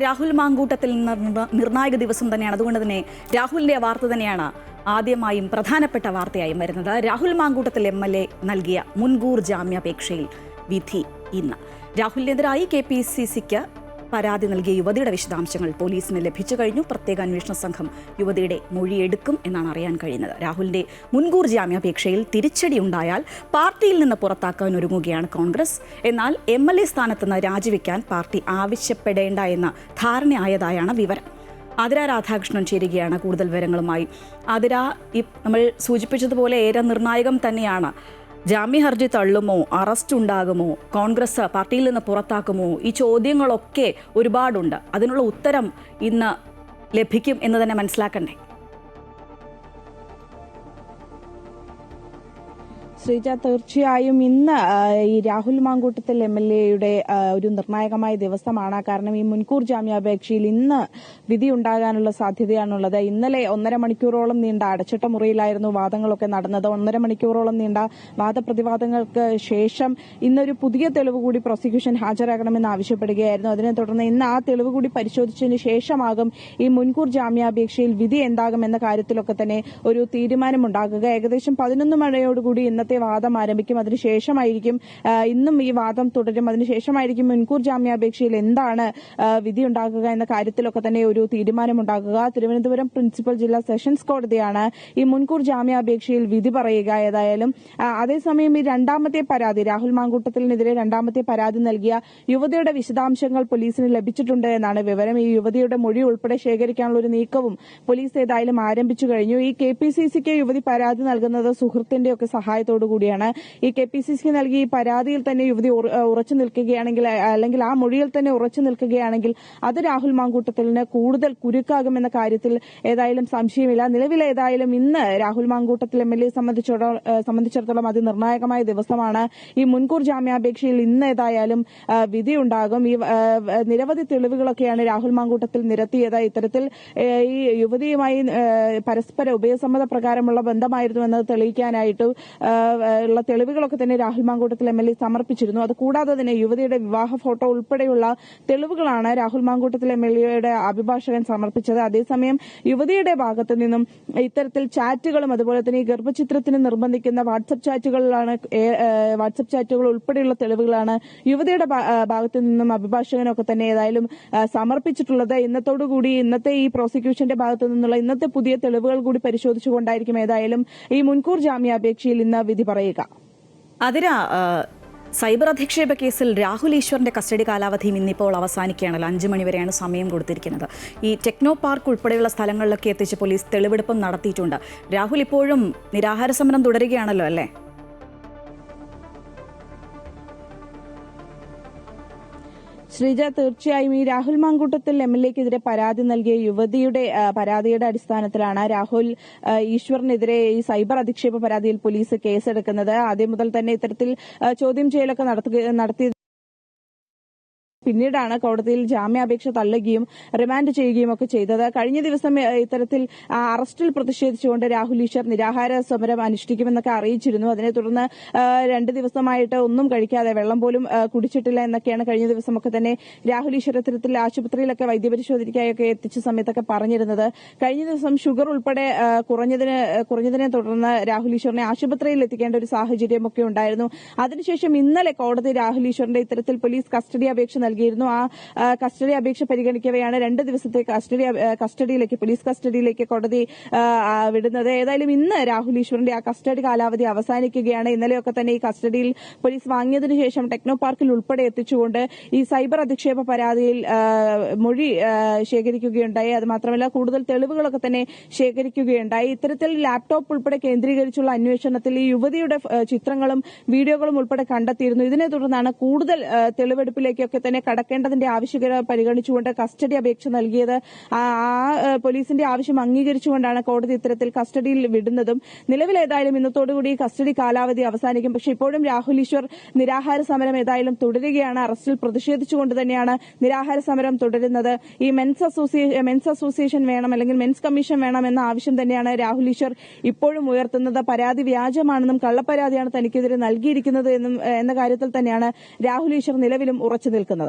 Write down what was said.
രാഹുൽ മാങ്കൂട്ടത്തിൽ നിർണായക ദിവസം തന്നെയാണ്. അതുകൊണ്ട് തന്നെ രാഹുലിന്റെ വാർത്ത തന്നെയാണ് ആദ്യമായും പ്രധാനപ്പെട്ട വാർത്തയായും വരുന്നത്. രാഹുൽ മാങ്കൂട്ടത്തിൽ MLA നൽകിയ മുൻകൂർ ജാമ്യാപേക്ഷയിൽ വിധി ഇന്ന്. രാഹുലിനെതിരായി KPCCക്ക് പരാതി നൽകിയ യുവതിയുടെ വിശദാംശങ്ങൾ പോലീസിന് ലഭിച്ചു കഴിഞ്ഞു. പ്രത്യേക അന്വേഷണ സംഘം യുവതിയുടെ മൊഴിയെടുക്കും എന്നാണ് അറിയാൻ കഴിയുന്നത്. രാഹുലിന്റെ മുൻകൂർ ജാമ്യാപേക്ഷയിൽ തിരിച്ചടി ഉണ്ടായാൽ പാർട്ടിയിൽ നിന്ന് പുറത്താക്കാൻ ഒരുങ്ങുകയാണ് കോൺഗ്രസ്. എന്നാൽ MLA സ്ഥാനത്ത് നിന്ന് രാജിവെക്കാൻ പാർട്ടി ആവശ്യപ്പെടേണ്ട എന്ന ധാരണയായതായാണ് വിവരം. ആതിര രാധാകൃഷ്ണൻ ചേരുകയാണ് കൂടുതൽ വിവരങ്ങളുമായി. ആതിര, നമ്മൾ സൂചിപ്പിച്ചതുപോലെ ഏറെ നിർണായകം തന്നെയാണ്. ജാമ്യ ഹർജി തള്ളുമോ, അറസ്റ്റ് ഉണ്ടാകുമോ, കോൺഗ്രസ് പാർട്ടിയിൽ നിന്ന് പുറത്താക്കുമോ, ഈ ചോദ്യങ്ങളൊക്കെ ഒരുപാടുണ്ട്. അതിനുള്ള ഉത്തരം ഇന്ന് ലഭിക്കും എന്ന് തന്നെ മനസ്സിലാക്കണ്ടേ? ശ്രീജ, തീർച്ചയായും ഇന്ന് ഈ രാഹുൽ മാങ്കൂട്ടത്തിൽ MLAയുടെ ഒരു നിർണായകമായ ദിവസമാണ്. കാരണം ഈ മുൻകൂർ ജാമ്യാപേക്ഷയിൽ ഇന്ന് വിധി ഉണ്ടാകാനുള്ള സാധ്യതയാണുള്ളത്. ഇന്നലെ 1.5 മണിക്കൂറോളം നീണ്ട അടച്ചിട്ട മുറിയിലായിരുന്നു വാദങ്ങളൊക്കെ നടന്നത്. 1.5 മണിക്കൂറോളം നീണ്ട വാദപ്രതിവാദങ്ങൾക്ക് ശേഷം ഇന്നൊരു പുതിയ തെളിവ് കൂടി പ്രോസിക്യൂഷൻ ഹാജരാക്കണമെന്ന് ആവശ്യപ്പെടുകയായിരുന്നു. അതിനെ തുടർന്ന് ഇന്ന് ആ തെളിവ് കൂടി പരിശോധിച്ചതിന് ശേഷമാകും ഈ മുൻകൂർ ജാമ്യാപേക്ഷയിൽ വിധി എന്താകുമെന്ന കാര്യത്തിലൊക്കെ തന്നെ ഒരു തീരുമാനമുണ്ടാകുക. ഏകദേശം 11 മണിയോടുകൂടി ഇന്നത്തെ വാദം ആരംഭിക്കും. അതിനുശേഷമായിരിക്കും ഇന്നും ഈ വാദം തുടരും. അതിനുശേഷമായിരിക്കും മുൻകൂർ ജാമ്യാപേക്ഷയിൽ എന്താണ് വിധി ഉണ്ടാകുക എന്ന കാര്യത്തിലൊക്കെ തന്നെ ഒരു തീരുമാനമുണ്ടാകുക. തിരുവനന്തപുരം പ്രിൻസിപ്പൽ ജില്ലാ സെഷൻസ് കോടതിയാണ് ഈ മുൻകൂർ ജാമ്യാപേക്ഷയിൽ വിധി പറയുക. ഏതായാലും അതേസമയം ഈ രണ്ടാമത്തെ പരാതി, രാഹുൽ മാങ്കൂട്ടത്തിനെതിരെ രണ്ടാമത്തെ പരാതി നൽകിയ യുവതിയുടെ വിശദാംശങ്ങൾ പോലീസിന് ലഭിച്ചിട്ടുണ്ട് എന്നാണ് വിവരം. ഈ യുവതിയുടെ മൊഴി ഉൾപ്പെടെ ശേഖരിക്കാനുള്ള ഒരു നീക്കവും പോലീസ് ഏതായാലും ആരംഭിച്ചു കഴിഞ്ഞു. ഈ KPCCക്ക് യുവതി പരാതി നൽകുന്നത് സുഹൃത്തിന്റെ ഒക്കെ സഹായത്തോടു കൂടിയാണ്. ഈ KPCC നൽകിയ ഈ പരാതിയിൽ തന്നെ യുവതി ഉറച്ചു നിൽക്കുകയാണെങ്കിൽ, അല്ലെങ്കിൽ ആ മൊഴിയിൽ തന്നെ ഉറച്ചു നിൽക്കുകയാണെങ്കിൽ അത് രാഹുൽ മാങ്കൂട്ടത്തിന് കൂടുതൽ കുരുക്കാകുമെന്ന കാര്യത്തിൽ ഏതായാലും സംശയമില്ല. നിലവിൽ ഏതായാലും ഇന്ന് രാഹുൽ മാങ്കൂട്ടത്തിൽ MLA സംബന്ധിച്ചിടത്തോളം അതിനിർണായകമായ ദിവസമാണ്. ഈ മുൻകൂർ ജാമ്യാപേക്ഷയിൽ ഇന്ന് ഏതായാലും വിധി ഉണ്ടാകും. ഈ നിരവധി തെളിവുകളൊക്കെയാണ് രാഹുൽ മാങ്കൂട്ടത്തിൽ നിരത്തിയത്. ഇത്തരത്തിൽ ഈ യുവതിയുമായി പരസ്പര ഉഭയസമ്മത പ്രകാരമുള്ള ബന്ധമായിരുന്നു എന്നത് തെളിയിക്കാനായിട്ട് ഉള്ള തെളിവുകളൊക്കെ തന്നെ രാഹുൽ മാങ്കൂട്ടത്തിൽ MLA സമർപ്പിച്ചിരുന്നു. അതുകൂടാതെ തന്നെ യുവതിയുടെ വിവാഹ ഫോട്ടോ ഉൾപ്പെടെയുള്ള തെളിവുകളാണ് രാഹുൽ മാങ്കൂട്ടത്തിൽ MLAയുടെ അഭിഭാഷകൻ സമർപ്പിച്ചത്. അതേസമയം യുവതിയുടെ ഭാഗത്തു നിന്നും ഇത്തരത്തിൽ ചാറ്റുകളും അതുപോലെ തന്നെ ഈ ഗർഭചിത്രത്തിന് നിർബന്ധിക്കുന്ന വാട്സപ്പ് ചാറ്റുകൾ ഉൾപ്പെടെയുള്ള തെളിവുകളാണ് യുവതിയുടെ ഭാഗത്തു നിന്നും അഭിഭാഷകനൊക്കെ തന്നെ ഏതായാലും സമർപ്പിച്ചിട്ടുള്ളത്. ഇന്നത്തോടുകൂടി ഇന്നത്തെ ഈ പ്രോസിക്യൂഷന്റെ ഭാഗത്തു നിന്നുള്ള ഇന്നത്തെ പുതിയ തെളിവുകൾ കൂടി പരിശോധിച്ചുകൊണ്ടായിരിക്കും ഏതായാലും ഈ മുൻകൂർ ജാമ്യാപേക്ഷയിൽ ഇന്ന് വിധി പറയുക. അതിര, സൈബർ അധിക്ഷേപ കേസിൽ രാഹുൽ ഈശ്വറിന്റെ കസ്റ്റഡി കാലാവധിയും ഇന്നിപ്പോൾ അവസാനിക്കുകയാണല്ലോ. 5 മണിവരെയാണ് സമയം കൊടുത്തിരിക്കുന്നത്. ഈ ടെക്നോ പാർക്ക് ഉൾപ്പെടെയുള്ള സ്ഥലങ്ങളിലൊക്കെ എത്തിച്ച് പോലീസ് തെളിവെടുപ്പും നടത്തിയിട്ടുണ്ട്. രാഹുൽ ഇപ്പോഴും നിരാഹാര സമരം തുടരുകയാണല്ലോ, അല്ലേ? ശ്രീജ, തീർച്ചയായും ഈ രാഹുൽ മാങ്കൂട്ടത്തിൽ MLAക്കെതിരെ പരാതി നൽകിയ യുവതിയുടെ പരാതിയുടെ അടിസ്ഥാനത്തിലാണ് രാഹുൽ ഈശ്വറിനെതിരെ ഈ സൈബർ അധിക്ഷേപ പരാതിയിൽ പോലീസ് കേസെടുക്കുന്നത്. ആദ്യം മുതൽ തന്നെ ഇത്തരത്തിൽ ചോദ്യം ചെയ്യലൊക്കെ നടത്തി പിന്നീടാണ് കോടതിയിൽ ജാമ്യാപേക്ഷ തള്ളുകയും റിമാൻഡ് ചെയ്യുകയും ഒക്കെ ചെയ്തത്. കഴിഞ്ഞ ദിവസം ഇത്തരത്തിൽ അറസ്റ്റിൽ പ്രതിഷേധിച്ചുകൊണ്ട് രാഹുൽ ഈശ്വർ നിരാഹാര സമരം അനുഷ്ഠിക്കുമെന്നൊക്കെ അറിയിച്ചിരുന്നു. അതിനെ തുടർന്ന് 2 ദിവസമായിട്ട് ഒന്നും കഴിക്കാതെ, വെള്ളം പോലും കുടിച്ചിട്ടില്ല എന്നൊക്കെയാണ് കഴിഞ്ഞ ദിവസമൊക്കെ തന്നെ രാഹുൽ ഈശ്വർ ഇത്തരത്തിൽ ആശുപത്രിയിലൊക്കെ വൈദ്യപരിശോധനയ്ക്കായൊക്കെ എത്തിച്ച സമയത്തൊക്കെ പറഞ്ഞിരുന്നത്. കഴിഞ്ഞ ദിവസം ഷുഗർ ഉൾപ്പെടെ കുറഞ്ഞതിനെ തുടർന്ന് രാഹുൽ ഈശ്വറിനെ ആശുപത്രിയിൽ എത്തിക്കേണ്ട ഒരു സാഹചര്യമൊക്കെ ഉണ്ടായിരുന്നു. അതിനുശേഷം ഇന്നലെ കോടതി രാഹുൽ ഈശ്വറിന്റെ ഇത്തരത്തിൽ പോലീസ് കസ്റ്റഡി അപേക്ഷ നൽകിയിരുന്നു. ആ കസ്റ്റഡി അപേക്ഷ പരിഗണിക്കവെയാണ് 2 ദിവസത്തെ പോലീസ് കസ്റ്റഡിയിലേക്ക് കോടതി വിടുന്നത്. ഏതായാലും ഇന്ന് രാഹുൽ ഈശ്വറിന്റെ ആ കസ്റ്റഡി കാലാവധി അവസാനിക്കുകയാണ്. ഇന്നലെയൊക്കെ തന്നെ ഈ കസ്റ്റഡിയിൽ പോലീസ് വാങ്ങിയതിനു ശേഷം ടെക്നോ പാർക്കിൽ ഉൾപ്പെടെ എത്തിച്ചുകൊണ്ട് ഈ സൈബർ അധിക്ഷേപ പരാതിയിൽ മൊഴി ശേഖരിക്കുകയുണ്ടായി. അത് മാത്രമല്ല കൂടുതൽ തെളിവുകളൊക്കെ തന്നെ ശേഖരിക്കുകയുണ്ടായി. ഇത്തരത്തിൽ ലാപ്ടോപ്പ് ഉൾപ്പെടെ കേന്ദ്രീകരിച്ചുള്ള അന്വേഷണത്തിൽ ഈ യുവതിയുടെ ചിത്രങ്ങളും വീഡിയോകളും ഉൾപ്പെടെ കണ്ടെത്തിയിരുന്നു. ഇതിനെ തുടർന്നാണ് കൂടുതൽ തെളിവെടുപ്പിലേക്കൊക്കെ തന്നെ കടക്കേണ്ടതിന്റെ ആവശ്യകത പരിഗണിച്ചുകൊണ്ട് കസ്റ്റഡി അപേക്ഷ നൽകിയത്. പോലീസിന്റെ ആവശ്യം അംഗീകരിച്ചുകൊണ്ടാണ് കോടതി ഇത്തരത്തിൽ കസ്റ്റഡിയിൽ വിടുന്നതും. നിലവിൽ ഏതായാലും ഇന്നത്തോടുകൂടി കസ്റ്റഡി കാലാവധി അവസാനിക്കും. പക്ഷേ ഇപ്പോഴും രാഹുൽ ഈശ്വർ നിരാഹാര സമരം ഏതായാലും തുടരുകയാണ്. അറസ്റ്റിൽ പ്രതിഷേധിച്ചുകൊണ്ട് തന്നെയാണ് നിരാഹാര സമരം തുടരുന്നത്. ഈ മെൻസ് അസോസിയേഷൻ വേണം, അല്ലെങ്കിൽ മെൻസ് കമ്മീഷൻ വേണം എന്ന ആവശ്യം തന്നെയാണ് രാഹുൽ ഈശ്വർ ഇപ്പോഴും ഉയർത്തുന്നത്. പരാതി വ്യാജമാണെന്നും കള്ളപ്പരാതിയാണ് തനിക്കെതിരെ നൽകിയിരിക്കുന്നത് എന്ന കാര്യത്തിൽ തന്നെയാണ് രാഹുൽ ഈശ്വർ നിലവിലും ഉറച്ചു നിൽക്കുന്നത്.